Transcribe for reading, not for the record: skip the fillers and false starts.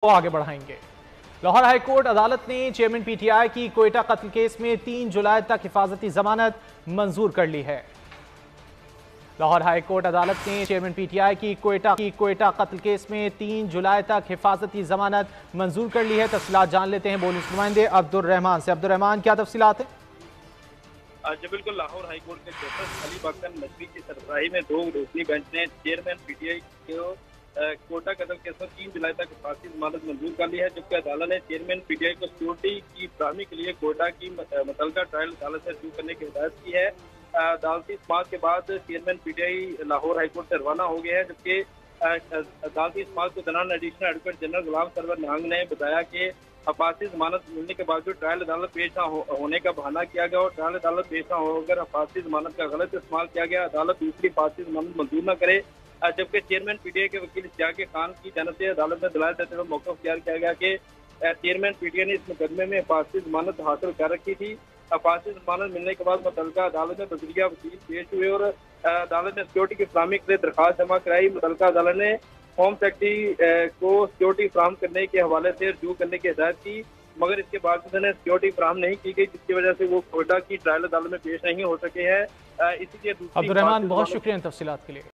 को आगे बढ़ाएंगे। लाहौर हाईकोर्ट अदालत ने चेयरमैन पीटीआई की कोयटा कत्ल केस में 3 जुलाई तक हिफाजती जमानत मंजूर कर ली है। लाहौर हाईकोर्ट अदालत ने चेयरमैन पीटीआई की कोयटा कत्ल केस में 3 जुलाई तक हिफाजती जमानत मंजूर कर ली है। तफसीलात जान लेते हैं पुलिस नुमाइंदे अब्दुल रहमान से। अब्दुल रहमान, क्या तफसीलात है? जी बिल्कुल, लाहौर हाईकोर्ट के जस्टिस अली बकर नकवी की सरबराही में 2 रुकनी बेंच ने चेयरमैन पीटीआई को कोयटा कत्ल केस में 3 जुलाई तक हिफाजती जमानत मंजूर कर ली है, जबकि अदालत ने चेयरमैन पीटीआई को सिक्योरिटी की फराहमी के लिए कोयटा की मुतल्लिका ट्रायल अदालत से शुरू करने की हिदायत की है। अदालती समाअत के बाद चेयरमैन पीटीआई लाहौर हाईकोर्ट से रवाना हो गए हैं, जबकि अदालती समाअत के दौरान एडिशनल एडवोकेट जनरल गुलाम सरवर नांग ने बताया कि हिफाजती जमानत मिलने के बावजूद ट्रायल अदालत पेश न होने का बहाना किया गया और ट्रायल अदालत पेश न होकर हिफाजती जमानत का गलत इस्तेमाल किया गया। अदालत दूसरी हिफाजती जमानत मंजूर न करे, जबकि चेयरमैन पीटीआई के वकील इश्तियाक खान की जानब से अदालत में दलाल देते हुए मौका इख्तियार किया गया कि चेयरमैन पीटीआई ने इस मुकदमे में हिफाजती जमानत हासिल कर रखी थी। हिफाजती जमानत मिलने के बाद मुतल्लिका अदालत में बजरिया वकील पेश हुए और अदालत ने सिक्योरिटी की फराहमी के लिए दरखास्त जमा कराई। मुतल्लिका अदालत ने होम सेक्रेटरी को सिक्योरिटी फराहम करने के हवाले से रजू करने की हिदायत की, मगर इसके बावजूद उन्हें सिक्योरिटी फराहम नहीं की गई, जिसकी वजह से वो कोयटा की ट्रायल अदालत में पेश नहीं हो सके हैं। इसीलिए अब्दुल रहमान, बहुत शुक्रिया इन तफसीलात के लिए।